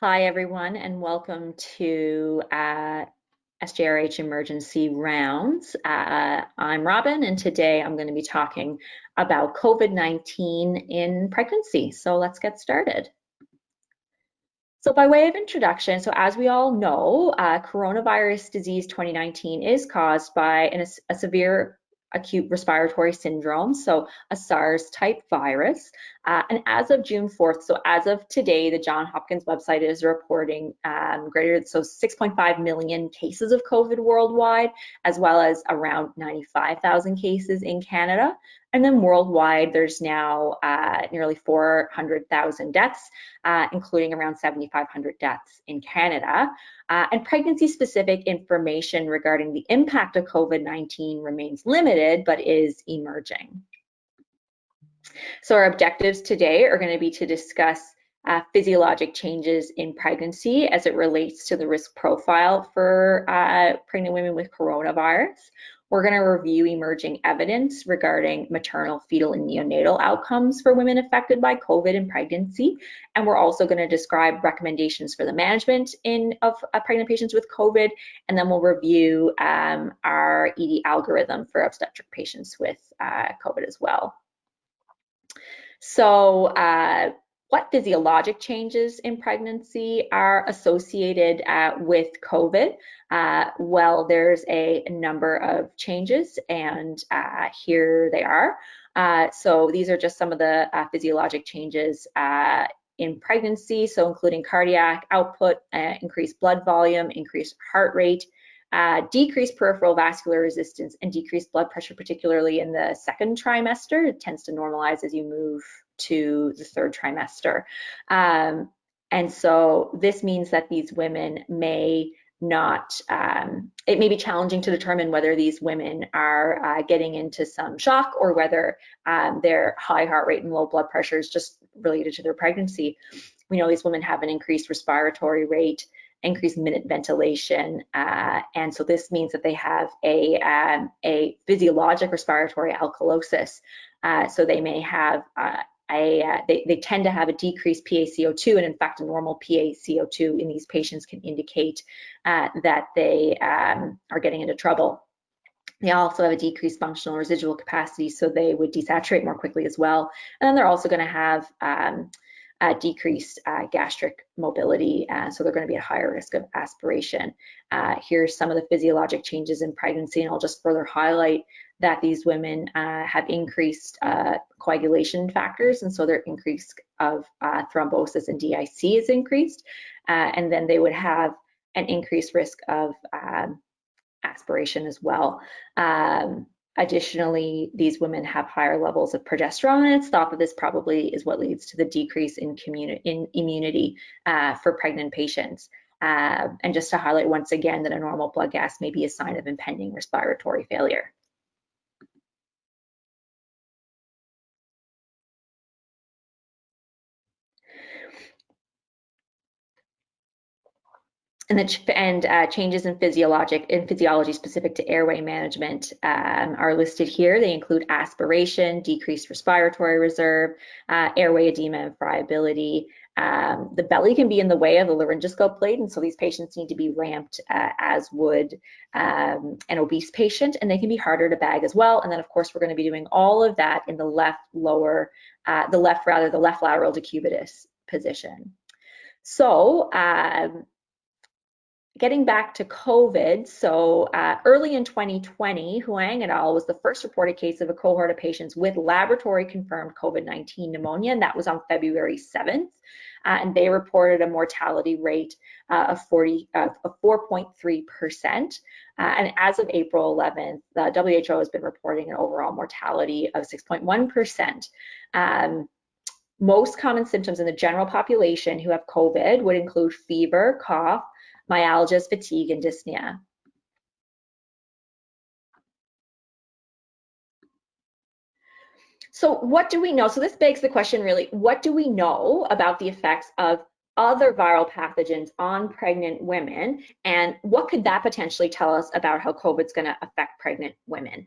Hi, everyone, and welcome to SJRH Emergency Rounds. I'm Robin, and today I'm going to be talking about COVID-19 in pregnancy. So let's get started. So by way of introduction, so as we all know, coronavirus disease 2019 is caused by a severe acute respiratory syndrome, so a SARS type virus. And as of June 4th, so as of today, the Johns Hopkins website is reporting 6.5 million cases of COVID worldwide, as well as around 95,000 cases in Canada. And then worldwide, there's now nearly 400,000 deaths, including around 7,500 deaths in Canada. And pregnancy-specific information regarding the impact of COVID-19 remains limited, but is emerging. So our objectives today are going to be to discuss physiologic changes in pregnancy as it relates to the risk profile for pregnant women with coronavirus. We're going to review emerging evidence regarding maternal, fetal, and neonatal outcomes for women affected by COVID in pregnancy. And we're also going to describe recommendations for the management of pregnant patients with COVID. And then we'll review our ED algorithm for obstetric patients with COVID as well. So what physiologic changes in pregnancy are associated with COVID? Well, there's a number of changes, and here they are. So these are just some of the physiologic changes in pregnancy, so including cardiac output, increased blood volume, increased heart rate, decreased peripheral vascular resistance, and decreased blood pressure, particularly in the second trimester. It tends to normalize as you move to the third trimester. And so this means that these women may not, it may be challenging to determine whether these women are getting into some shock or whether their high heart rate and low blood pressure is just related to their pregnancy. We know these women have an increased respiratory rate, increased minute ventilation, and so this means that they have a physiologic respiratory alkalosis. So they may have they tend to have a decreased PaCO2, and in fact, a normal PaCO2 in these patients can indicate that they are getting into trouble. They also have a decreased functional residual capacity, so they would desaturate more quickly as well. And then they're also going to have decreased gastric mobility, so they're going to be at higher risk of aspiration. Here's some of the physiologic changes in pregnancy, and I'll just further highlight that these women have increased coagulation factors, and so their increase of thrombosis and DIC is increased, and then they would have an increased risk of aspiration as well. Additionally, these women have higher levels of progesterone, and it's thought that this probably is what leads to the decrease in immunity for pregnant patients. And just to highlight once again that a normal blood gas may be a sign of impending respiratory failure. And changes in physiology specific to airway management are listed here. They include aspiration, decreased respiratory reserve, airway edema and friability. The belly can be in the way of the laryngoscope blade, and so these patients need to be ramped as would an obese patient, and they can be harder to bag as well. And then, of course, we're going to be doing all of that in the left lateral decubitus position. So getting back to COVID, so early in 2020, Huang et al. Was the first reported case of a cohort of patients with laboratory-confirmed COVID-19 pneumonia, and that was on February 7th. And they reported a mortality rate of 4.3%. And as of April 11th, the WHO has been reporting an overall mortality of 6.1%. Most common symptoms in the general population who have COVID would include fever, cough, myalgias, fatigue, and dyspnea. So what do we know? So this begs the question, really, what do we know about the effects of other viral pathogens on pregnant women, and what could that potentially tell us about how COVID's going to affect pregnant women?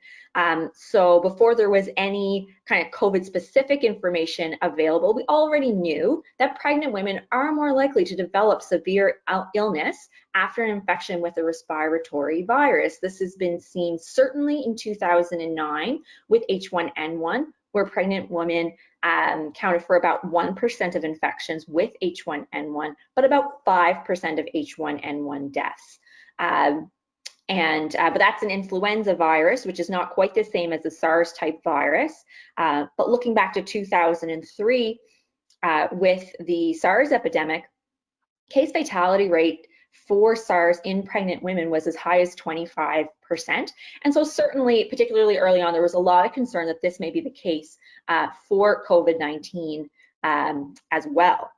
So before there was any kind of COVID-specific information available, we already knew that pregnant women are more likely to develop severe illness after an infection with a respiratory virus. This has been seen certainly in 2009 with H1N1, where pregnant women counted for about 1% of infections with H1N1, but about 5% of H1N1 deaths. But that's an influenza virus, which is not quite the same as the SARS type virus. But looking back to 2003, with the SARS epidemic, case fatality rate for SARS in pregnant women was as high as 25%. And so certainly, particularly early on, there was a lot of concern that this may be the case for COVID-19 as well.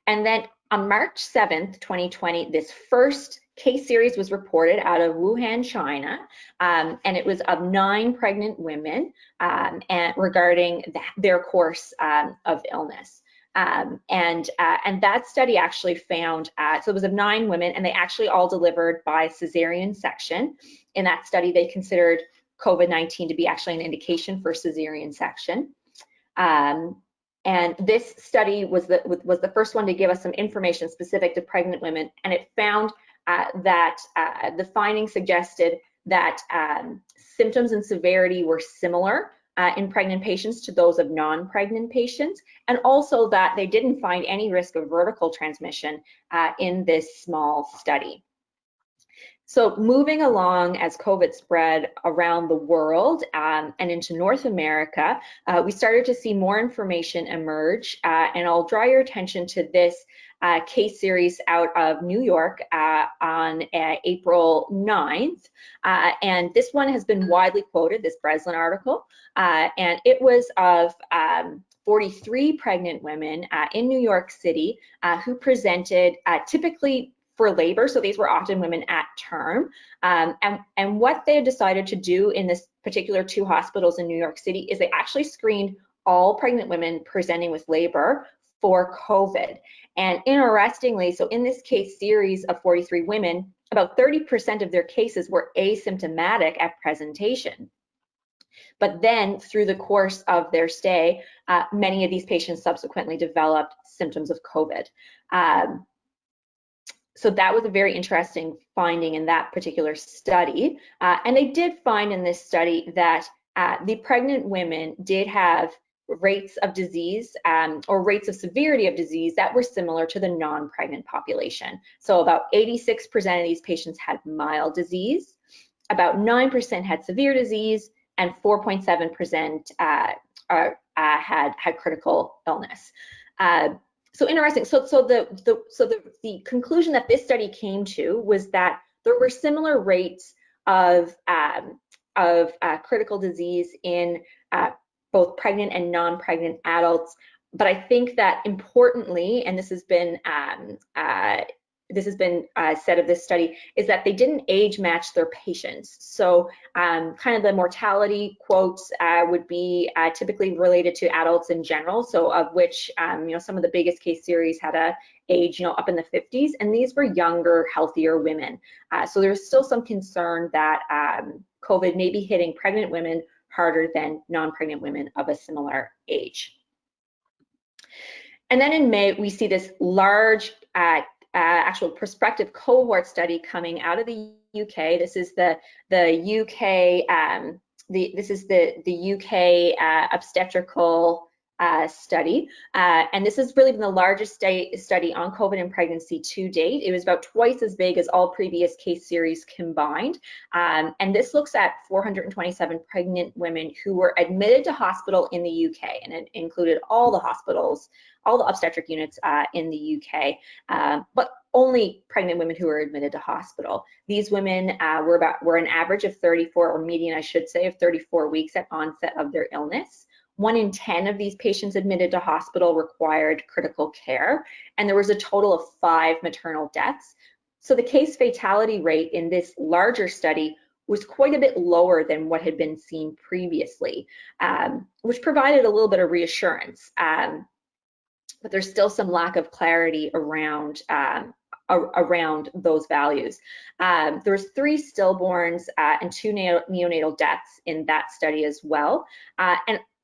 And then on March 7th, 2020, this first case series was reported out of Wuhan, China, and it was of 9 pregnant women and regarding their course of illness. And that study actually found, so it was of 9 women, and they actually all delivered by cesarean section. In that study, they considered COVID-19 to be actually an indication for cesarean section. And this study was the first one to give us some information specific to pregnant women, and it found that the findings suggested that symptoms and severity were similar in pregnant patients to those of non-pregnant patients, and also that they didn't find any risk of vertical transmission in this small study. So moving along as COVID spread around the world and into North America, we started to see more information emerge, and I'll draw your attention to this case series out of New York on April 9th. And this one has been widely quoted, this Breslin article, and it was of 43 pregnant women in New York City who presented typically for labor, so these were often women at term, and what they decided to do in this particular 2 hospitals in New York City is they actually screened all pregnant women presenting with labor for COVID. And interestingly, so in this case series of 43 women, about 30% of their cases were asymptomatic at presentation. But then through the course of their stay, many of these patients subsequently developed symptoms of COVID. So that was a very interesting finding in that particular study. And they did find in this study that the pregnant women did have rates of disease or rates of severity of disease that were similar to the non-pregnant population. So about 86% of these patients had mild disease, about 9% had severe disease, and 4.7% had critical illness. So interesting. So the conclusion that this study came to was that there were similar rates of critical disease in both pregnant and non-pregnant adults. But I think that importantly, and this has been said of this study, is that they didn't age match their patients. So kind of the mortality quotes would be typically related to adults in general, so of which some of the biggest case series had a age up in the 50s, and these were younger, healthier women. So there's still some concern that COVID may be hitting pregnant women harder than non-pregnant women of a similar age. And then in May, we see this large actual prospective cohort study coming out of the UK. This is the UK obstetrical study, and this has really been the largest study on COVID and pregnancy to date. It was about twice as big as all previous case series combined, and this looks at 427 pregnant women who were admitted to hospital in the UK, and it included all the hospitals, all the obstetric units in the UK, but only pregnant women who were admitted to hospital. These women were an average of 34, or median I should say, of 34 weeks at onset of their illness. 1 in 10 of these patients admitted to hospital required critical care, and there was a total of 5 maternal deaths. So the case fatality rate in this larger study was quite a bit lower than what had been seen previously, which provided a little bit of reassurance. but there's still some lack of clarity around around those values. There's 3 stillborns and 2 neonatal deaths in that study as well.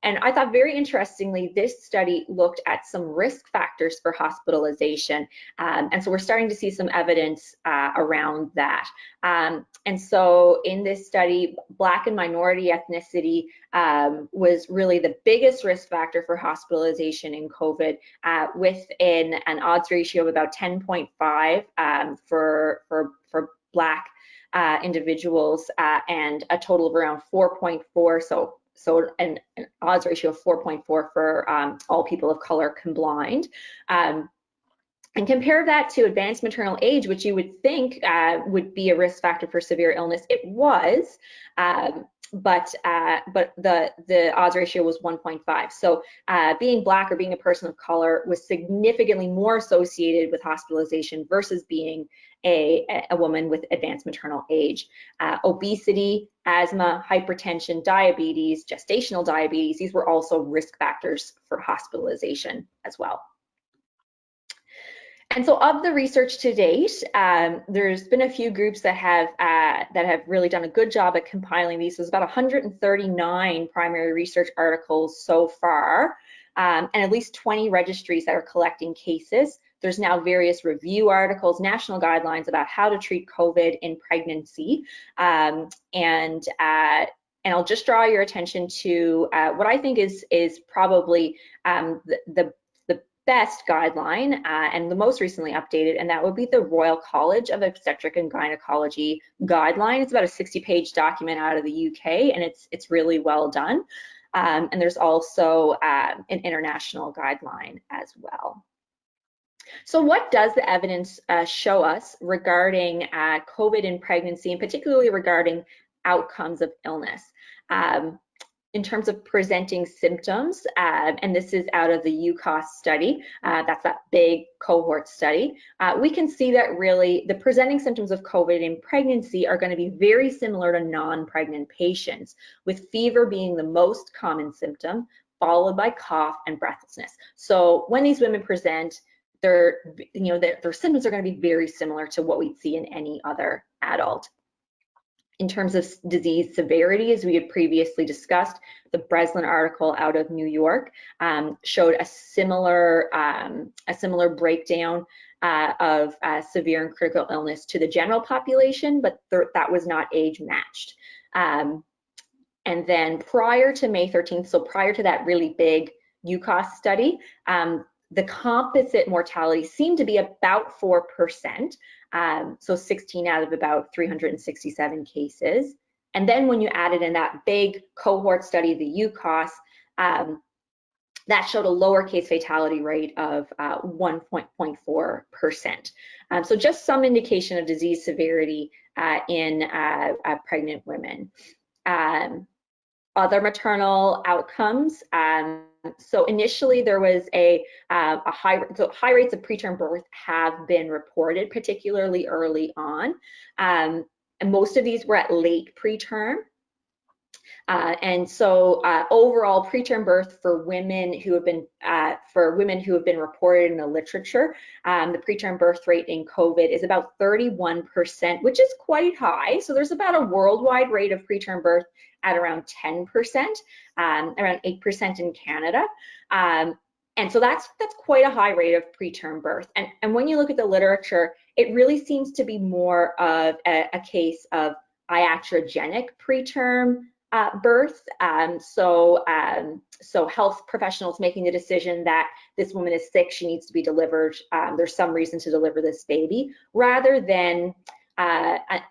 And I thought very interestingly, this study looked at some risk factors for hospitalization. And so we're starting to see some evidence around that. And so in this study, Black and minority ethnicity was really the biggest risk factor for hospitalization in COVID, with an odds ratio of about 10.5 for Black individuals and a total of around 4.4. So an odds ratio of 4.4 for all people of color combined. And compare that to advanced maternal age, which you would think would be a risk factor for severe illness. It was, but the odds ratio was 1.5. So being Black or being a person of color was significantly more associated with hospitalization versus being a woman with advanced maternal age. Obesity, asthma, hypertension, diabetes, gestational diabetes, these were also risk factors for hospitalization as well. And so of the research to date, there's been a few groups that have really done a good job at compiling these. There's about 139 primary research articles so far, and at least 20 registries that are collecting cases. There's now various review articles, national guidelines about how to treat COVID in pregnancy. And I'll just draw your attention to what I think is probably the best guideline and the most recently updated, and that would be the Royal College of Obstetric and Gynecology guideline. It's about a 60-page document out of the UK, and it's really well done. And there's also an international guideline as well. So what does the evidence show us regarding COVID in pregnancy, and particularly regarding outcomes of illness? In terms of presenting symptoms, and this is out of the UCOS study, that's that big cohort study, we can see that really the presenting symptoms of COVID in pregnancy are going to be very similar to non-pregnant patients, with fever being the most common symptom, followed by cough and breathlessness. So when these women present, their symptoms are going to be very similar to what we'd see in any other adult. In terms of disease severity, as we had previously discussed, the Breslin article out of New York showed a similar breakdown of severe and critical illness to the general population, but that was not age matched. And then prior to May 13th, so prior to that really big UCOS study, the composite mortality seemed to be about 4%, so 16 out of about 367 cases. And then when you added in that big cohort study, the UCOS, that showed a lower case fatality rate of 1.4%. So just some indication of disease severity in pregnant women. Other maternal outcomes. So initially there was high rates of preterm birth have been reported, particularly early on. And most of these were at late preterm. And so overall preterm birth for women who have been reported in the literature, the preterm birth rate in COVID is about 31%, which is quite high. So there's about a worldwide rate of preterm birth at around 10%, around 8% in Canada. And so that's quite a high rate of preterm birth. And when you look at the literature, it really seems to be more of a case of iatrogenic preterm birth. So health professionals making the decision that this woman is sick, she needs to be delivered, there's some reason to deliver this baby, rather than a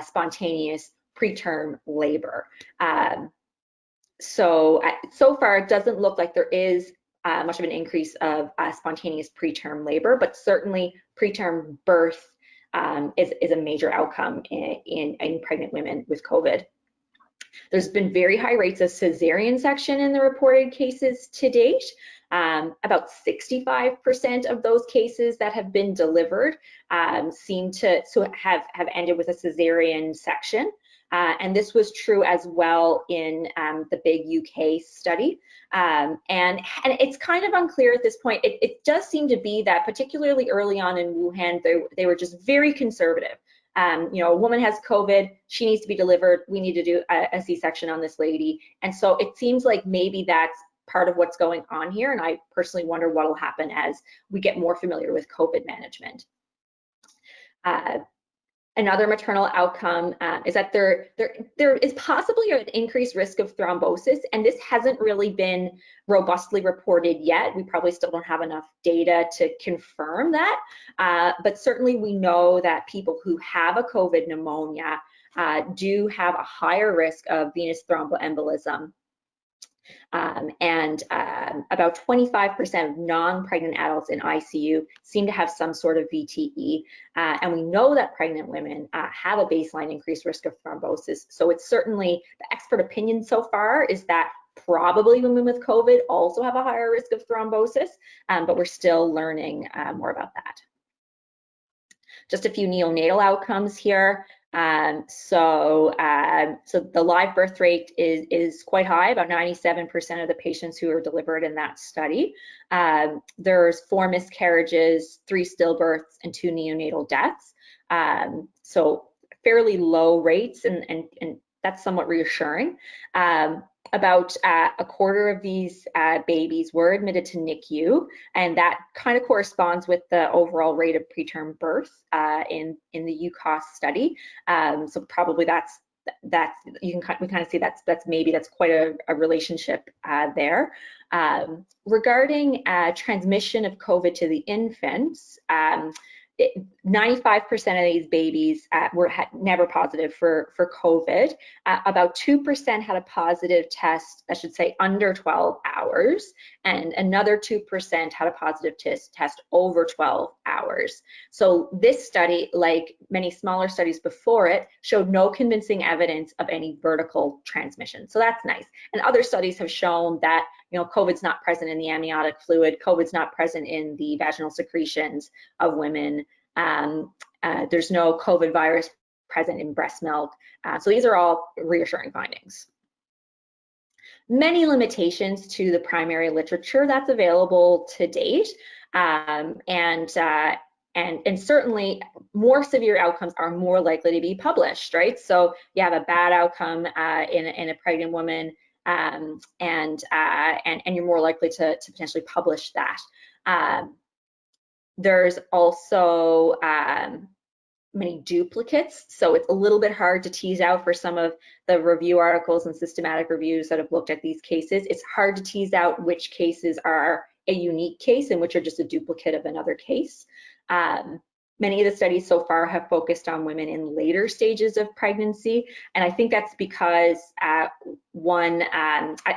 spontaneous preterm labor. So far it doesn't look like there is much of an increase of spontaneous preterm labor, but certainly preterm birth is a major outcome in pregnant women with COVID. There's been very high rates of cesarean section in the reported cases to date. About 65% of those cases that have been delivered seem to have ended with a cesarean section. And this was true as well in the big UK study. And it's kind of unclear at this point. It does seem to be that particularly early on in Wuhan, they were just very conservative. You know, a woman has COVID, she needs to be delivered, we need to do a C-section on this lady. And so it seems like maybe that's part of what's going on here. And I personally wonder what will happen as we get more familiar with COVID management. Another maternal outcome is that there is possibly an increased risk of thrombosis, and this hasn't really been robustly reported yet. We probably still don't have enough data to confirm that, but certainly we know that people who have a COVID pneumonia do have a higher risk of venous thromboembolism. About 25% of non-pregnant adults in ICU seem to have some sort of VTE. And we know that pregnant women have a baseline increased risk of thrombosis. So it's certainly, the expert opinion so far is that probably women with COVID also have a higher risk of thrombosis, but we're still learning more about that. Just a few neonatal outcomes here. So the live birth rate is quite high, about 97% of the patients who are delivered in that study. There's 4 miscarriages, 3 stillbirths, and 2 neonatal deaths. So fairly low rates, and that's somewhat reassuring. About a quarter of these babies were admitted to NICU, and that kind of corresponds with the overall rate of preterm birth in the UCOS study. So probably we kind of see that's quite a relationship there. Regarding transmission of COVID to the infants, 95% of these babies were never positive for COVID. About 2% had a positive test, I should say, under 12 hours, and another 2% had a positive test over 12 hours. So this study, like many smaller studies before it, showed no convincing evidence of any vertical transmission. So that's nice. And other studies have shown that, you know, COVID's not present in the amniotic fluid, COVID's not present in the vaginal secretions of women. There's no COVID virus present in breast milk. So these are all reassuring findings. Many limitations to the primary literature that's available to date, and certainly more severe outcomes are more likely to be published, right? So you have a bad outcome in a pregnant woman, and you're more likely to potentially publish that. There's also many duplicates, so it's a little bit hard to tease out for some of the review articles and systematic reviews that have looked at these cases. It's hard to tease out which cases are a unique case and which are just a duplicate of another case. Many of the studies so far have focused on women in later stages of pregnancy, and I think that's because I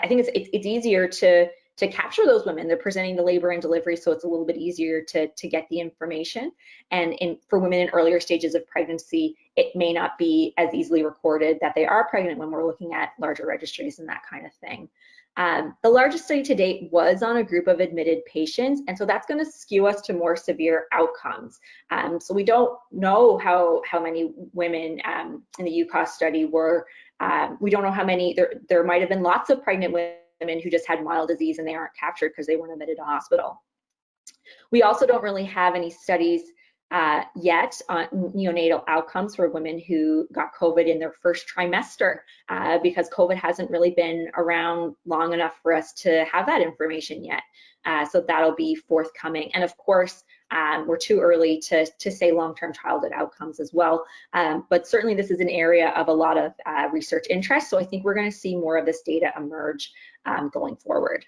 think it's easier to capture those women. They're presenting to labor and delivery, so it's a little bit easier to get the information. And for women in earlier stages of pregnancy, it may not be as easily recorded that they are pregnant when we're looking at larger registries and that kind of thing. The largest study to date was on a group of admitted patients, and so that's going to skew us to more severe outcomes. So we don't know how many women in the UCOS study were. We don't know how many. There might have been lots of pregnant women who just had mild disease and they aren't captured because they weren't admitted to hospital. We also don't really have any studies yet on neonatal outcomes for women who got COVID in their first trimester because COVID hasn't really been around long enough for us to have that information yet. So that'll be forthcoming. And of course, we're too early to say long-term childhood outcomes as well. But certainly this is an area of a lot of research interest. So I think we're going to see more of this data emerge going forward.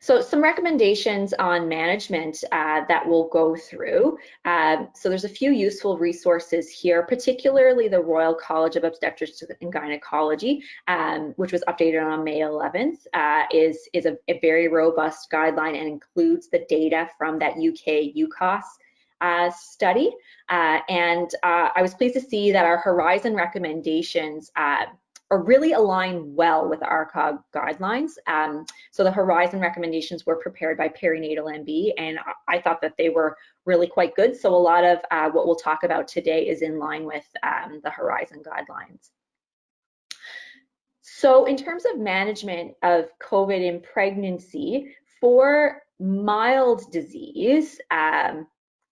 So some recommendations on management that we'll go through. So there's a few useful resources here, particularly the Royal College of Obstetrics and Gynecology, which was updated on May 11th, is a very robust guideline and includes the data from that UK UCOS study. And I was pleased to see that our Horizon recommendations really align well with ARCOG guidelines. So the Horizon recommendations were prepared by Perinatal MB, and I thought that they were really quite good. So a lot of what we'll talk about today is in line with the Horizon guidelines. So in terms of management of COVID in pregnancy, for mild disease,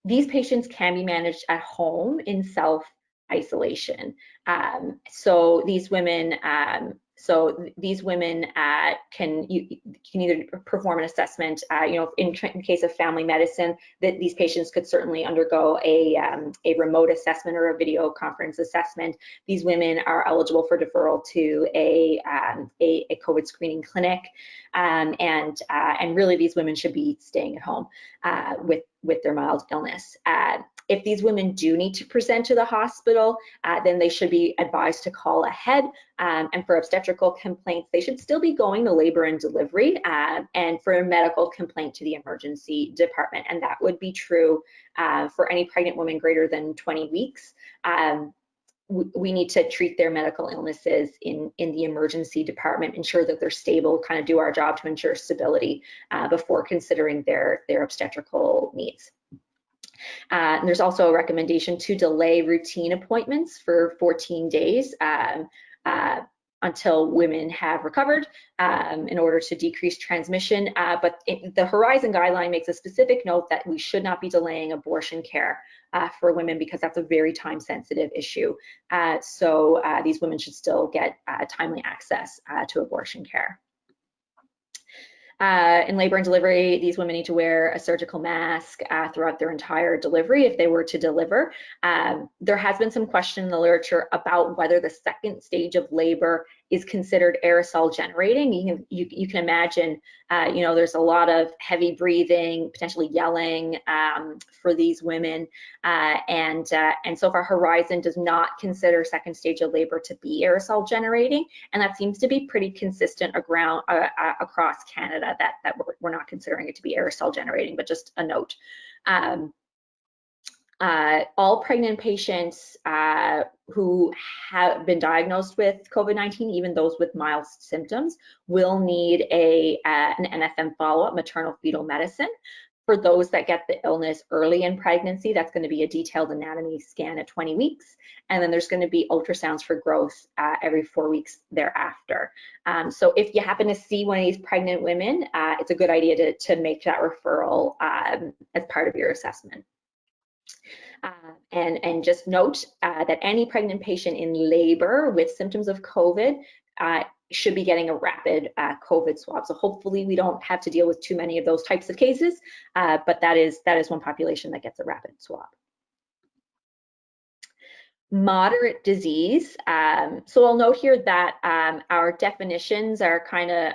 these patients can be managed at home in self-isolation. So these women can either perform an assessment. In case of family medicine, that these patients could certainly undergo a remote assessment or a video conference assessment. These women are eligible for deferral to a COVID screening clinic, and really these women should be staying at home with their mild illness. If these women do need to present to the hospital, then they should be advised to call ahead. And for obstetrical complaints, they should still be going to labor and delivery, and for a medical complaint to the emergency department. And that would be true for any pregnant woman greater than 20 weeks. We need to treat their medical illnesses in the emergency department, ensure that they're stable, kind of do our job to ensure stability before considering their obstetrical needs. And there's also a recommendation to delay routine appointments for 14 days until women have recovered in order to decrease transmission. But the Horizon guideline makes a specific note that we should not be delaying abortion care for women because that's a very time-sensitive issue. So these women should still get timely access to abortion care. In labor and delivery, these women need to wear a surgical mask throughout their entire delivery if they were to deliver. There has been some question in the literature about whether the second stage of labor is considered aerosol generating. You can imagine, there's a lot of heavy breathing, potentially yelling for these women, and so far Horizon does not consider second stage of labor to be aerosol generating, and that seems to be pretty consistent across Canada that we're not considering it to be aerosol generating, but just a note. All pregnant patients who have been diagnosed with COVID-19, even those with mild symptoms, will need an MFM follow-up, maternal fetal medicine. For those that get the illness early in pregnancy, that's going to be a detailed anatomy scan at 20 weeks. And then there's going to be ultrasounds for growth every 4 weeks thereafter. So if you happen to see one of these pregnant women, it's a good idea to make that referral as part of your assessment. And just note that any pregnant patient in labor with symptoms of COVID should be getting a rapid COVID swab. So hopefully we don't have to deal with too many of those types of cases, but that is one population that gets a rapid swab. Moderate disease. So I'll note here that our definitions are kind of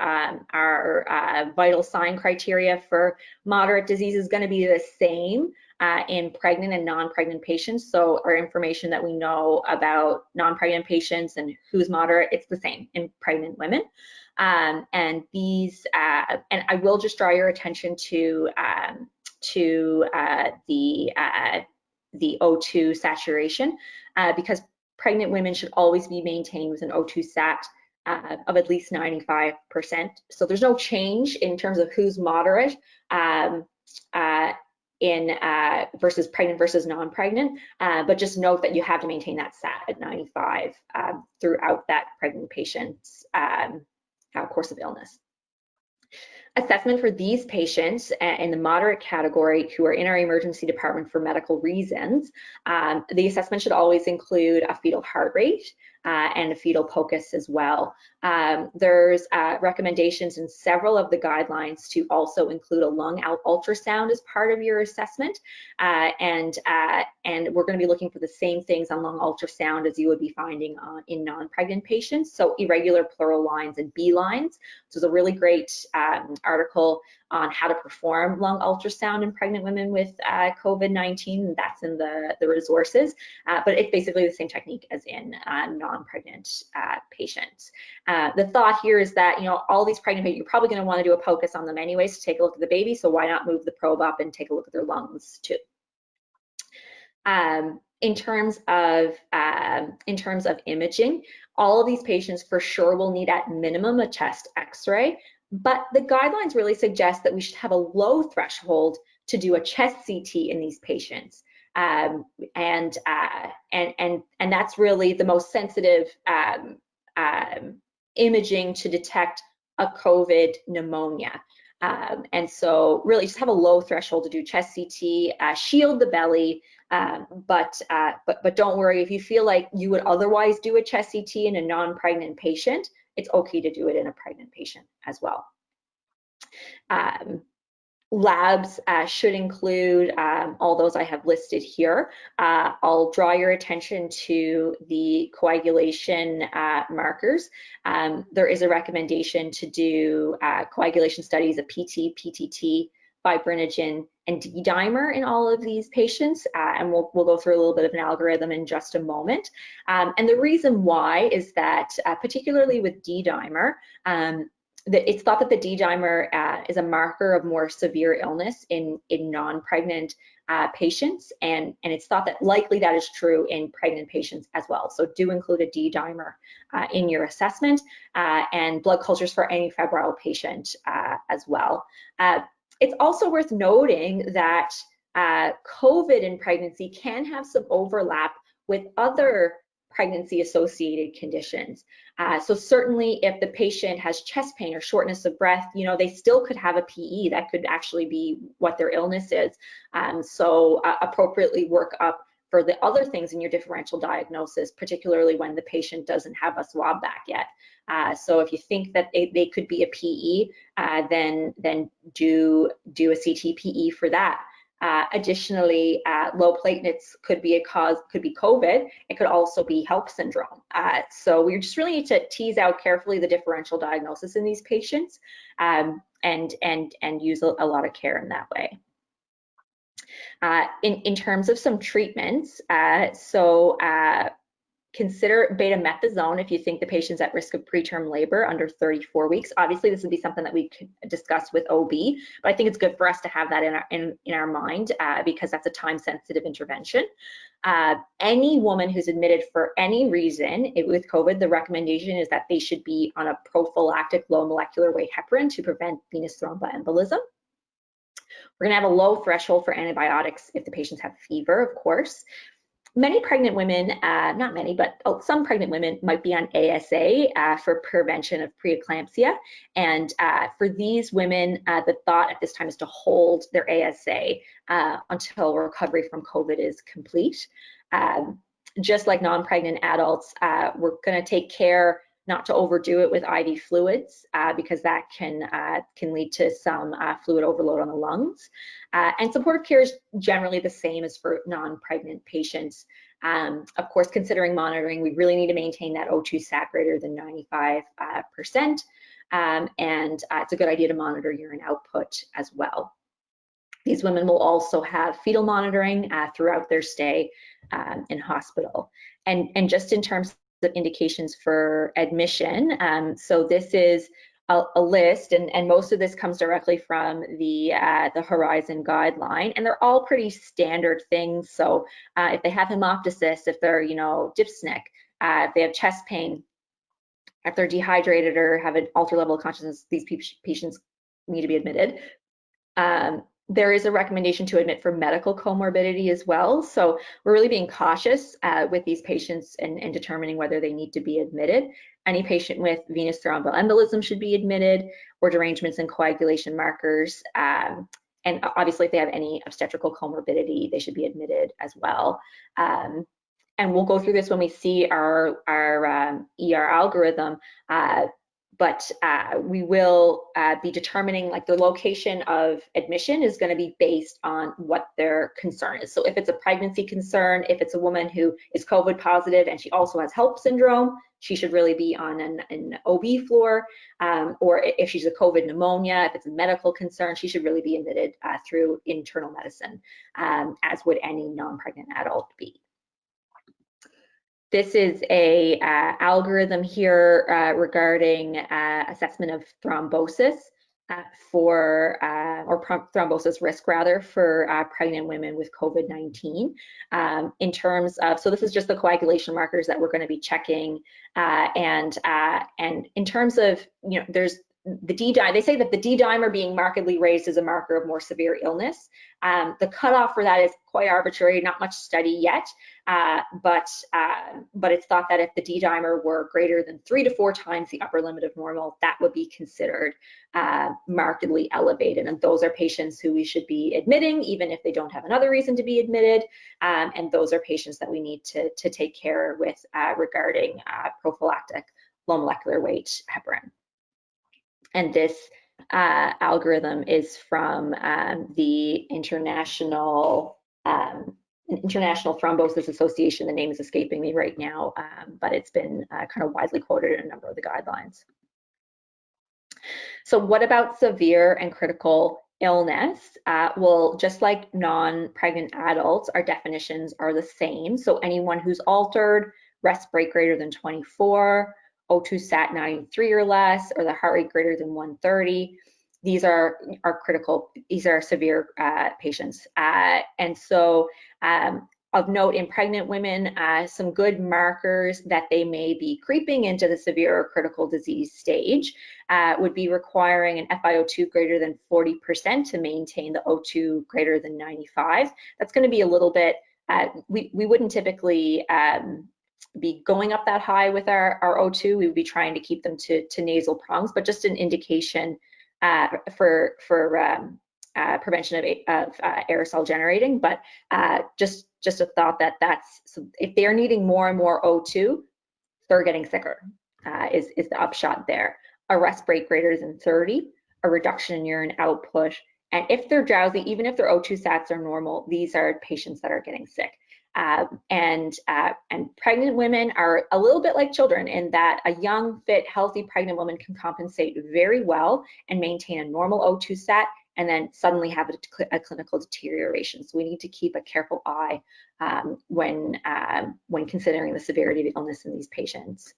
our vital sign criteria for moderate disease is going to be the same in pregnant and non-pregnant patients. So our information that we know about non-pregnant patients and who's moderate, it's the same in pregnant women. And these, and I will just draw your attention to the O2 saturation, because pregnant women should always be maintained with an O2 sat of at least 95%. So there's no change in terms of who's moderate versus pregnant versus non-pregnant, but just note that you have to maintain that sat at 95 throughout that pregnant patient's course of illness. Assessment for these patients in the moderate category who are in our emergency department for medical reasons, the assessment should always include a fetal heart rate and a fetal POCUS as well. There's recommendations in several of the guidelines to also include a lung ultrasound as part of your assessment, and we're going to be looking for the same things on lung ultrasound as you would be finding in non-pregnant patients. So irregular pleural lines and B lines. So it's a really great article on how to perform lung ultrasound in pregnant women with COVID-19. That's in the resources, but it's basically the same technique as in non-pregnant patients. The thought here is that, all these pregnant patients, you're probably going to want to do a POCUS on them anyways to take a look at the baby, so why not move the probe up and take a look at their lungs too. in terms of imaging, all of these patients for sure will need at minimum a chest X-ray, but the guidelines really suggest that we should have a low threshold to do a chest CT in these patients. And that's really the most sensitive imaging to detect a COVID pneumonia. And so really just have a low threshold to do chest CT, shield the belly, but don't worry, if you feel like you would otherwise do a chest CT in a non-pregnant patient, it's okay to do it in a pregnant patient as well. Labs should include all those I have listed here. I'll draw your attention to the coagulation markers. There is a recommendation to do coagulation studies of PT, PTT, fibrinogen, and D-dimer in all of these patients, and we'll go through a little bit of an algorithm in just a moment. And the reason why is that, particularly with D-dimer, it's thought that the D-dimer is a marker of more severe illness in non-pregnant patients, and it's thought that likely that is true in pregnant patients as well. So do include a D-dimer in your assessment, and blood cultures for any febrile patient as well. It's also worth noting that COVID in pregnancy can have some overlap with other pregnancy-associated conditions. So certainly if the patient has chest pain or shortness of breath, you know, they still could have a PE. That could actually be what their illness is. So appropriately work up for the other things in your differential diagnosis, particularly when the patient doesn't have a swab back yet. So if you think that they could be a PE, then do a CT-PE for that. Additionally, low platelets could be a cause, could be COVID. It could also be HELLP syndrome. So we just really need to tease out carefully the differential diagnosis in these patients, and use a lot of care in that way. In terms of some treatments, consider betamethasone if you think the patient's at risk of preterm labor under 34 weeks. Obviously, this would be something that we could discuss with OB, but I think it's good for us to have that in our mind because that's a time-sensitive intervention. Any woman who's admitted for any reason with COVID, the recommendation is that they should be on a prophylactic low molecular weight heparin to prevent venous thromboembolism. We're going to have a low threshold for antibiotics if the patients have fever, of course. Many pregnant women, not many, but some pregnant women might be on ASA for prevention of preeclampsia. And for these women, the thought at this time is to hold their ASA until recovery from COVID is complete. Just like non-pregnant adults, we're going to take care not to overdo it with IV fluids because that can lead to some fluid overload on the lungs. And supportive care is generally the same as for non-pregnant patients. Of course, considering monitoring, we really need to maintain that O2 sat greater than 95%. And it's a good idea to monitor urine output as well. These women will also have fetal monitoring throughout their stay in hospital. And just in terms of indications for admission, so this is a list, and most of this comes directly from the Horizon guideline, and they're all pretty standard things. So if they have hemoptysis, if they're, you know, dyspneic, if they have chest pain, if they're dehydrated or have an altered level of consciousness, these patients need to be admitted. There is a recommendation to admit for medical comorbidity as well. So we're really being cautious with these patients and determining whether they need to be admitted. Any patient with venous thromboembolism should be admitted, or derangements in coagulation markers. And obviously, if they have any obstetrical comorbidity, they should be admitted as well. And we'll go through this when we see our ER algorithm. But we will be determining, like, the location of admission is going to be based on what their concern is. So if it's a pregnancy concern, if it's a woman who is COVID positive and she also has HELLP syndrome, she should really be on an OB floor. Or if she's a COVID pneumonia, if it's a medical concern, she should really be admitted through internal medicine, as would any non-pregnant adult be. This is a algorithm here regarding assessment of thrombosis. or thrombosis risk rather for pregnant women with COVID-19. In terms of, so this is just the coagulation markers that we're going to be checking, and in terms of, there's the D-dimer. They say that the D-dimer being markedly raised is a marker of more severe illness. The cutoff for that is quite arbitrary, not much study yet, but it's thought that if the D-dimer were greater than 3 to 4 times the upper limit of normal, that would be considered markedly elevated. And those are patients who we should be admitting, even if they don't have another reason to be admitted. And those are patients that we need to take care with regarding prophylactic low molecular weight heparin. And this algorithm is from the International Thrombosis Association. The name is escaping me right now, but it's been kind of widely quoted in a number of the guidelines. So what about severe and critical illness? Well, just like non-pregnant adults, our definitions are the same. So anyone who's altered, rest break greater than 24, O2 sat 93 or less, or the heart rate greater than 130. These are critical, these are severe patients. And so of note in pregnant women, some good markers that they may be creeping into the severe or critical disease stage would be requiring an FiO2 greater than 40% to maintain the O2 greater than 95. That's going to be a little bit, we wouldn't typically be going up that high with our O2. We would be trying to keep them to nasal prongs, but just an indication for prevention of aerosol generating. But just a thought that so if they're needing more and more O2, they're getting sicker, is the upshot there. A rest break greater than 30, a reduction in urine output, and if they're drowsy, even if their O2 sats are normal, these are patients that are getting sick. And pregnant women are a little bit like children in that a young, fit, healthy pregnant woman can compensate very well and maintain a normal O2 sat, and then suddenly have a clinical deterioration. So we need to keep a careful eye when considering the severity of the illness in these patients.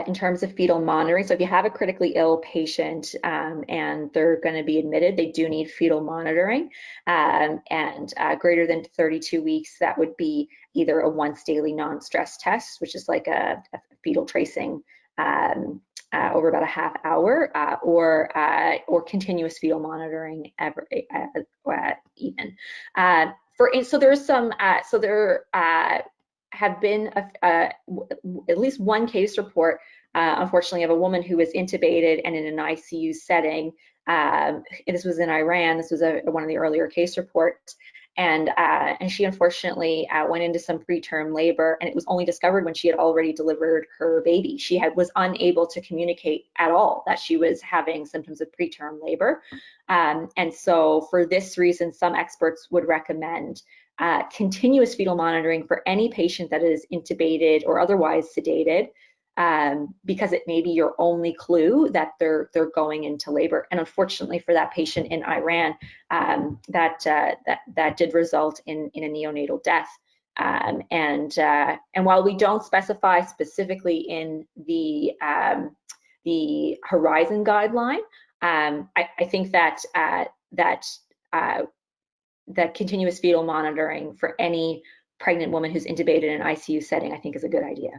In terms of fetal monitoring, so if you have a critically ill patient and they're going to be admitted, they do need fetal monitoring, and greater than 32 weeks, that would be either a once daily non-stress test, which is like a fetal tracing over about a half hour, or continuous fetal monitoring even. So there's some, there have been at least one case report, unfortunately, of a woman who was intubated and in an ICU setting. This was in Iran. This was one of the earlier case reports. And she unfortunately went into some preterm labor, and it was only discovered when she had already delivered her baby. She was unable to communicate at all that she was having symptoms of preterm labor. And so for this reason, some experts would recommend continuous fetal monitoring for any patient that is intubated or otherwise sedated, because it may be your only clue that they're going into labor. And unfortunately for that patient in Iran, that did result in a neonatal death. And while we don't specify specifically in the Horizon guideline, I think that continuous fetal monitoring for any pregnant woman who's intubated in an ICU setting, I think, is a good idea.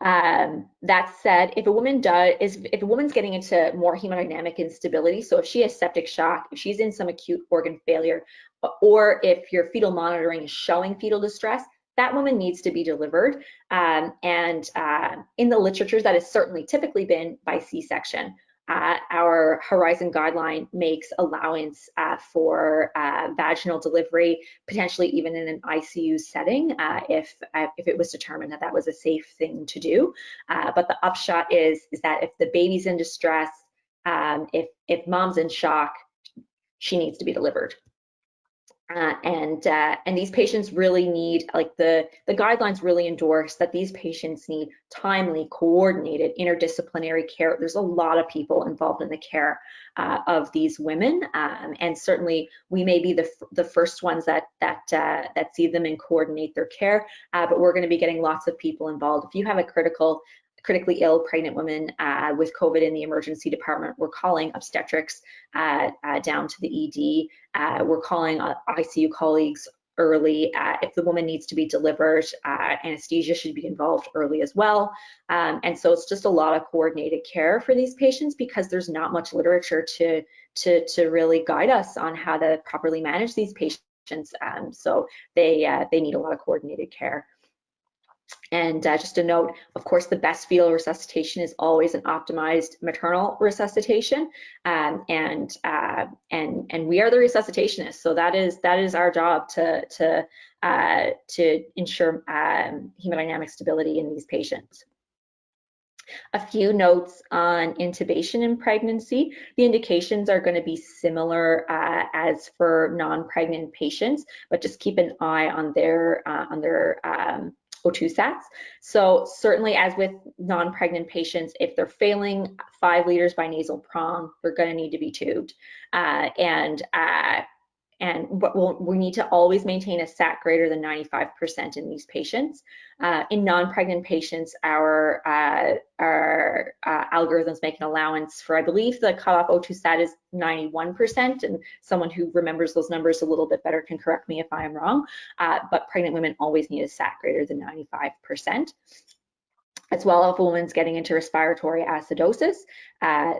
That said, if a woman's getting into more hemodynamic instability, so if she has septic shock, if she's in some acute organ failure, or if your fetal monitoring is showing fetal distress, that woman needs to be delivered. And in the literature, that has certainly typically been by C-section. Our Horizon guideline makes allowance for vaginal delivery, potentially even in an ICU setting, if it was determined that that was a safe thing to do. But the upshot is that if the baby's in distress, if mom's in shock, she needs to be delivered. And these patients really need, like the guidelines really endorse that these patients need timely, coordinated, interdisciplinary care. There's a lot of people involved in the care of these women, and certainly we may be the first ones that see them and coordinate their care, but we're going to be getting lots of people involved. If you have a critical critically ill pregnant women with COVID in the emergency department, we're calling obstetrics down to the ED. We're calling ICU colleagues early. If the woman needs to be delivered, anesthesia should be involved early as well. And so it's just a lot of coordinated care for these patients because there's not much literature to really guide us on how to properly manage these patients. So they need a lot of coordinated care. And just a note, of course, the best fetal resuscitation is always an optimized maternal resuscitation, and we are the resuscitationists. So that is our job to ensure hemodynamic stability in these patients. A few notes on intubation in pregnancy. The indications are going to be similar as for non-pregnant patients, but just keep an eye on their O2 sats. So certainly, as with non-pregnant patients, if they're failing 5 liters by nasal prong, they're going to need to be tubed. We need to always maintain a SAT greater than 95% in these patients. In non-pregnant patients, our algorithms make an allowance for, I believe the cutoff O2 SAT is 91%, and someone who remembers those numbers a little bit better can correct me if I am wrong, but pregnant women always need a SAT greater than 95%. As well, if a woman's getting into respiratory acidosis,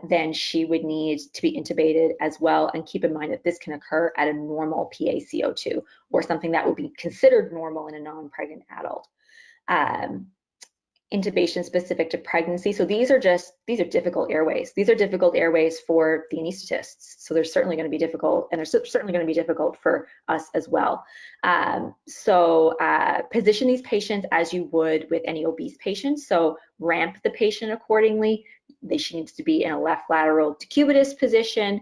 then she would need to be intubated as well. And keep in mind that this can occur at a normal PaCO2 or something that would be considered normal in a non-pregnant adult. Intubation specific to pregnancy. So these are difficult airways. These are difficult airways for the anesthetists. So they're certainly going to be difficult, and they're certainly going to be difficult for us as well. Position these patients as you would with any obese patient. So ramp the patient accordingly. She needs to be in a left lateral decubitus position.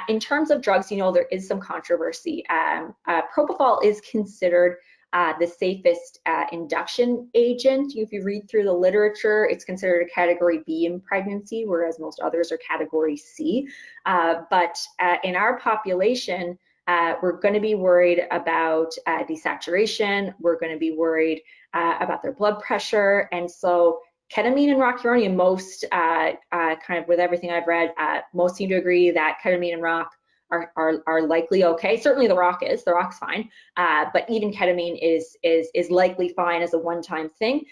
In terms of drugs, there is some controversy. Propofol is considered the safest induction agent. If you read through the literature, it's considered a category B in pregnancy, whereas most others are category C. But in our population, we're going to be worried about desaturation. We're going to be worried about their blood pressure. And so ketamine and rocuronium, most kind of with everything I've read, most seem to agree that ketamine and rock are likely okay. Certainly the rock's fine, but even ketamine is likely fine as a one-time thing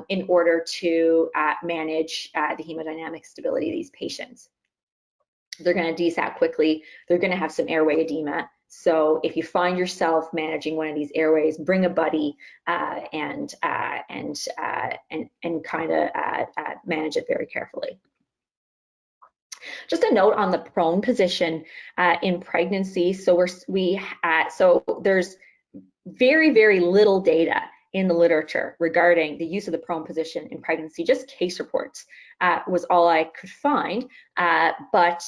in order to manage the hemodynamic stability of these patients. They're going to desat quickly. They're going to have some airway edema. So if you find yourself managing one of these airways, bring a buddy and kind of manage it very carefully. Just a note on the prone position in pregnancy. So there's very, very little data in the literature regarding the use of the prone position in pregnancy. Just case reports was all I could find. But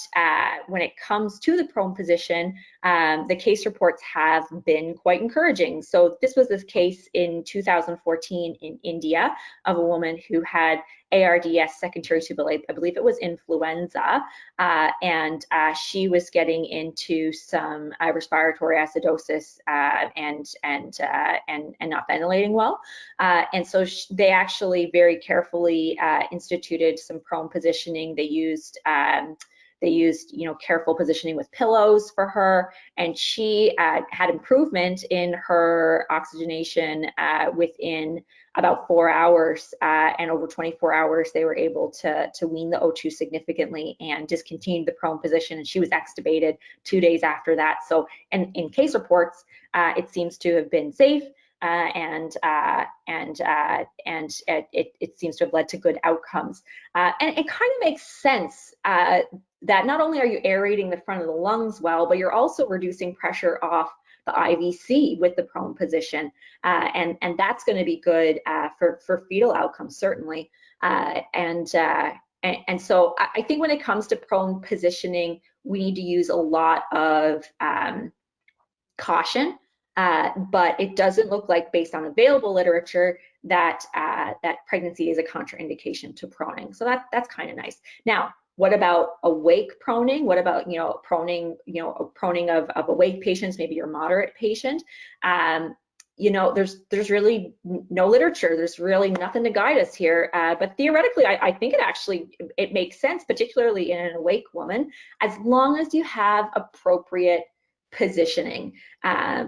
when it comes to the prone position, the case reports have been quite encouraging. So this was this case in 2014 in India of a woman who had ARDS secondary to, I believe it was influenza, and she was getting into some respiratory acidosis and not ventilating well, and so they actually very carefully instituted some prone positioning. They used careful positioning with pillows for her, and she had improvement in her oxygenation within about 4 hours, and over 24 hours they were able to wean the O2 significantly and discontinued the prone position, and she was extubated 2 days after that. So in case reports, it seems to have been safe, and it seems to have led to good outcomes. And it kind of makes sense that not only are you aerating the front of the lungs well, but you're also reducing pressure off the IVC with the prone position, and that's going to be good for fetal outcomes, certainly. And so I think when it comes to prone positioning, we need to use a lot of caution. But it doesn't look like, based on available literature, that pregnancy is a contraindication to proning. So that's kind of nice. Now, what about awake proning? What about proning of awake patients, maybe your moderate patient? there's really no literature. There's really nothing to guide us here. But theoretically, I think it makes sense, particularly in an awake woman, as long as you have appropriate positioning. I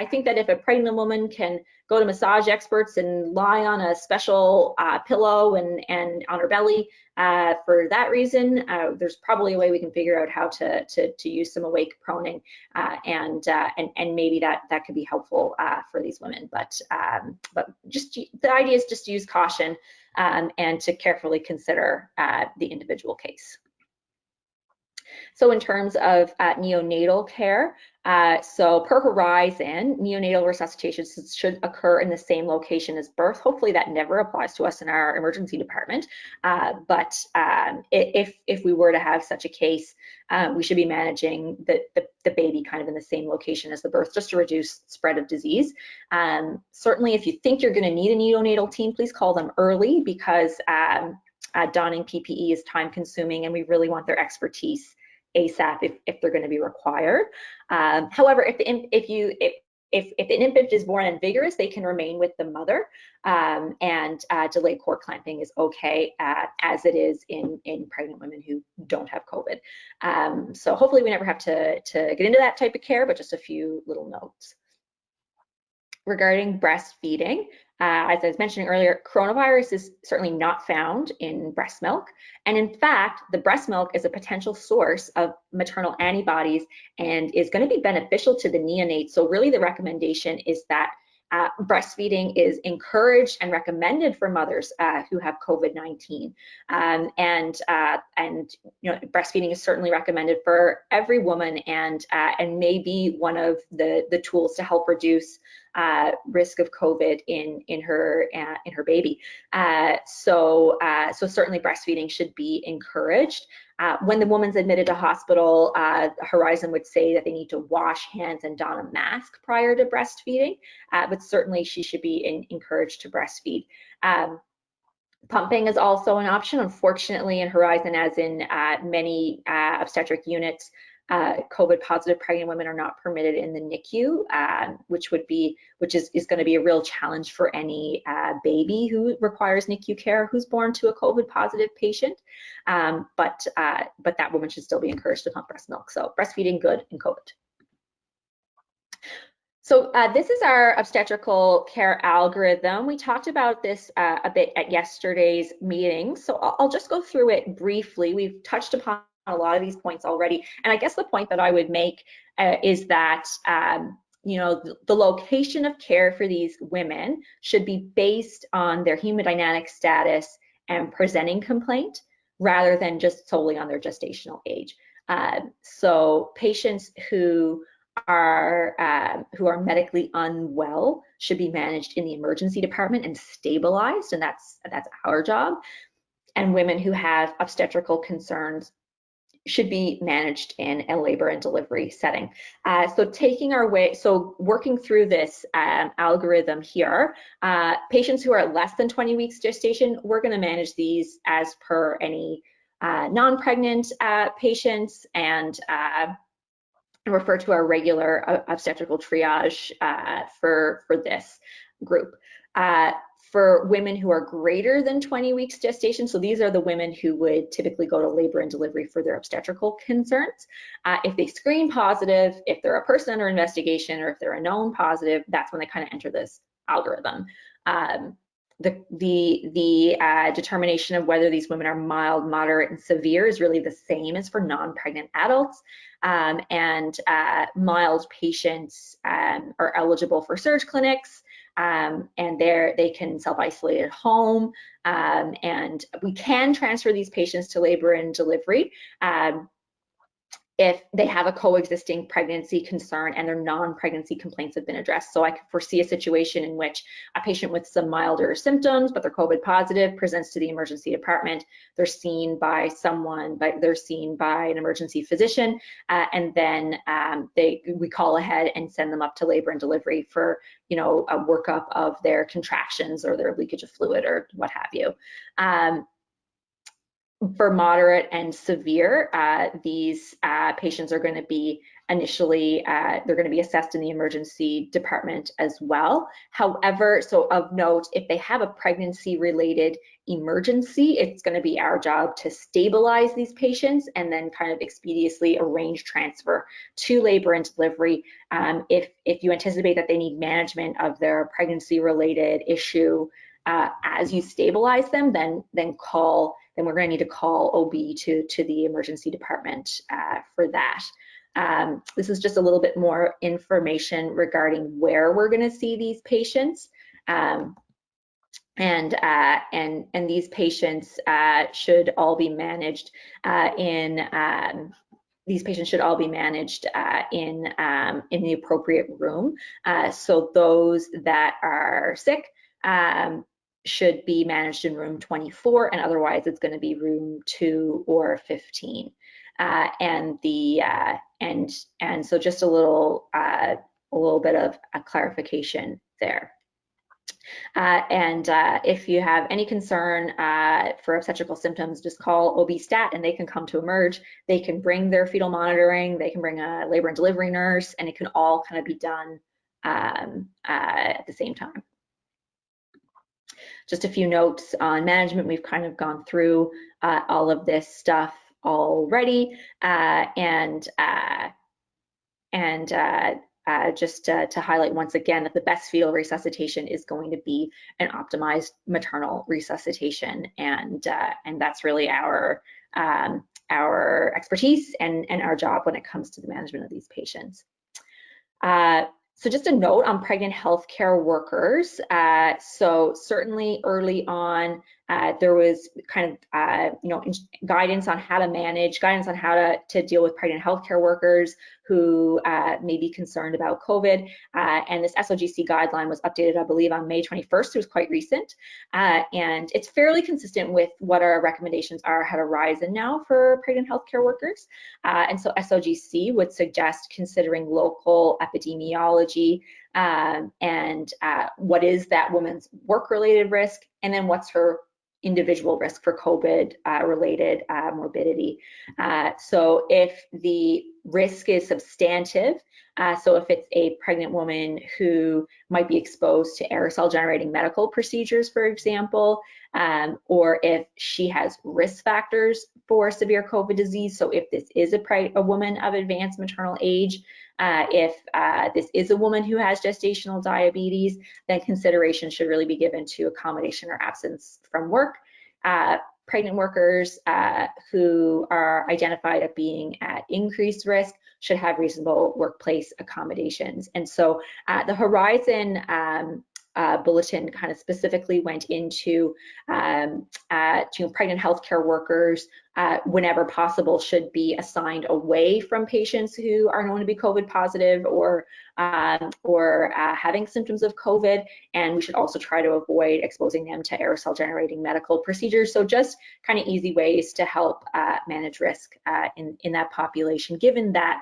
think that if a pregnant woman can go to massage experts and lie on a special pillow and on her belly for that reason, there's probably a way we can figure out how to use some awake proning, and maybe that could be helpful for these women. But just the idea is just to use caution and to carefully consider the individual case. So in terms of neonatal care, so per Horizon, neonatal resuscitation should occur in the same location as birth. Hopefully that never applies to us in our emergency department, but if we were to have such a case, we should be managing the baby kind of in the same location as the birth, just to reduce spread of disease. Certainly, if you think you're going to need a neonatal team, please call them early, because donning PPE is time consuming, and we really want their expertise ASAP if they're going to be required. However, if an infant is born and vigorous, they can remain with the mother, and delayed cord clamping is okay, as it is in pregnant women who don't have COVID. So hopefully we never have to get into that type of care, but just a few little notes. Regarding breastfeeding, as I was mentioning earlier, coronavirus is certainly not found in breast milk. And in fact, the breast milk is a potential source of maternal antibodies and is going to be beneficial to the neonate. So really the recommendation is that breastfeeding is encouraged and recommended for mothers who have COVID-19. And breastfeeding is certainly recommended for every woman, and may be one of the tools to help reduce risk of COVID in her baby. So certainly breastfeeding should be encouraged. When the woman's admitted to hospital, Horizon would say that they need to wash hands and don a mask prior to breastfeeding, but certainly she should be encouraged to breastfeed. Pumping is also an option. Unfortunately, in Horizon, as in many obstetric units, COVID positive pregnant women are not permitted in the NICU, which is going to be a real challenge for any baby who requires NICU care who's born to a COVID positive patient. But that woman should still be encouraged to pump breast milk. So breastfeeding good in COVID. So this is our obstetrical care algorithm. We talked about this a bit at yesterday's meeting, so I'll just go through it briefly. We've touched upon a lot of these points already, and I guess the point that I would make is that the location of care for these women should be based on their hemodynamic status and presenting complaint, rather than just solely on their gestational age. So patients who are medically unwell should be managed in the emergency department and stabilized, and that's our job. And women who have obstetrical concerns should be managed in a labor and delivery setting. So working through this algorithm here, patients who are less than 20 weeks gestation, we're going to manage these as per any non-pregnant patients, and refer to our regular obstetrical triage for this group. For women who are greater than 20 weeks gestation, so these are the women who would typically go to labor and delivery for their obstetrical concerns. If they screen positive, if they're a person under investigation, or if they're a known positive, that's when they kind of enter this algorithm. The determination of whether these women are mild, moderate, and severe is really the same as for non-pregnant adults. Mild patients are eligible for surge clinics, and they can self-isolate at home, and we can transfer these patients to labor and delivery if they have a coexisting pregnancy concern and their non-pregnancy complaints have been addressed. So I could foresee a situation in which a patient with some milder symptoms, but they're COVID positive, presents to the emergency department. They're seen by an emergency physician, and then we call ahead and send them up to labor and delivery for a workup of their contractions or their leakage of fluid or what have you. For moderate and severe, these patients are going to be initially, they're going to be assessed in the emergency department as well. However, so of note, if they have a pregnancy-related emergency, it's going to be our job to stabilize these patients and then kind of expeditiously arrange transfer to labor and delivery. If you anticipate that they need management of their pregnancy-related issue as you stabilize them, then we're going to need to call OB to the emergency department for that. This is just a little bit more information regarding where we're going to see these patients. And these patients should all be managed in the appropriate room. So those that are sick should be managed in room 24, and otherwise it's going to be room 2 or 15. And so just a little bit of a clarification there. If you have any concern for obstetrical symptoms, just call OB Stat and they can come to Emerge. They can bring their fetal monitoring, they can bring a labor and delivery nurse, and it can all kind of be done at the same time. Just a few notes on management. We've kind of gone through all of this stuff already, just to highlight once again that the best fetal resuscitation is going to be an optimized maternal resuscitation, and that's really our expertise and our job when it comes to the management of these patients. So just a note on pregnant healthcare workers. So certainly early on, there was kind of guidance on how to manage, guidance on how to deal with pregnant healthcare workers who may be concerned about COVID. And this SOGC guideline was updated, I believe, on May 21st. It was quite recent. And it's fairly consistent with what our recommendations are at Horizon now for pregnant healthcare workers. And so SOGC would suggest considering local epidemiology and what is that woman's work-related risk, and then what's her individual risk for COVID-related morbidity. So if the risk is substantive, so if it's a pregnant woman who might be exposed to aerosol-generating medical procedures, for example, or if she has risk factors for severe COVID disease, so if this is a woman of advanced maternal age, if this is a woman who has gestational diabetes, then consideration should really be given to accommodation or absence from work. Pregnant workers who are identified as being at increased risk should have reasonable workplace accommodations. And so the Horizon bulletin kind of specifically went into pregnant healthcare workers whenever possible should be assigned away from patients who are known to be COVID positive or having symptoms of COVID, and we should also try to avoid exposing them to aerosol generating medical procedures. So just kind of easy ways to help manage risk in that population, given that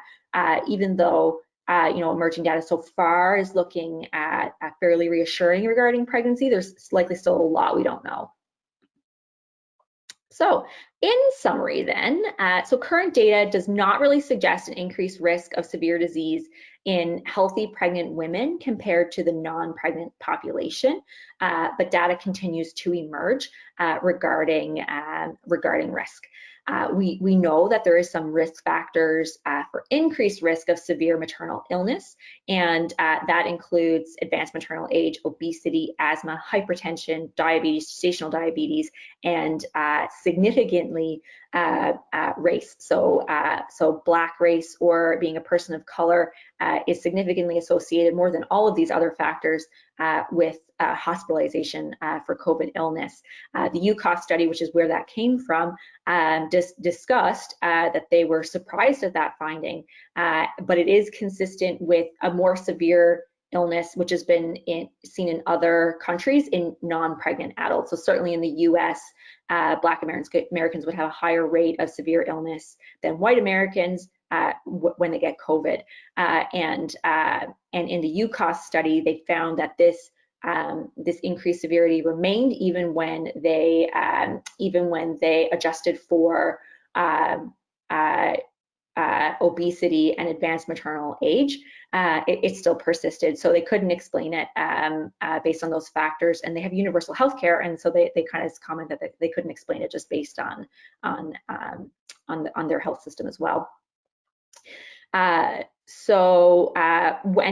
even though emerging data so far is looking at fairly reassuring regarding pregnancy, there's likely still a lot we don't know. So in summary then, so current data does not really suggest an increased risk of severe disease in healthy pregnant women compared to the non-pregnant population, but data continues to emerge regarding risk. We know that there is some risk factors for increased risk of severe maternal illness, and that includes advanced maternal age, obesity, asthma, hypertension, diabetes, gestational diabetes, and significantly race. So Black race or being a person of color is significantly associated more than all of these other factors with hospitalization for COVID illness. The UCOS study, which is where that came from, discussed that they were surprised at that finding, but it is consistent with a more severe illness, which has been seen in other countries in non-pregnant adults. So certainly in the US, Black Americans would have a higher rate of severe illness than white Americans when they get COVID. And in the UCOS study, they found that this this increased severity remained even when they adjusted for obesity and advanced maternal age. It still persisted, so they couldn't explain it based on those factors. And they have universal health care, and so they kind of commented that they couldn't explain it just based on their health system as well. And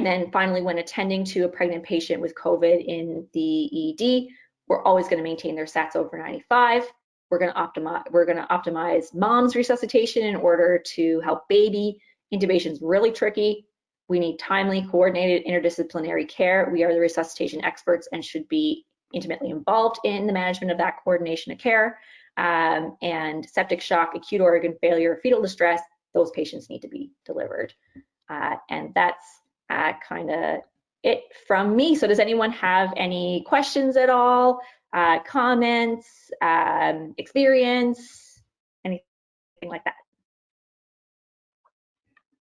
then finally, when attending to a pregnant patient with COVID in the ED, we're always going to maintain their SATs over 95. We're going to optimize mom's resuscitation in order to help baby. Intubation is really tricky. We need timely, coordinated, interdisciplinary care. We are the resuscitation experts and should be intimately involved in the management of that coordination of care. And septic shock, acute organ failure, fetal distress, those patients need to be delivered. And that's kind of it from me. So does anyone have any questions at all? Comments, experience, anything like that?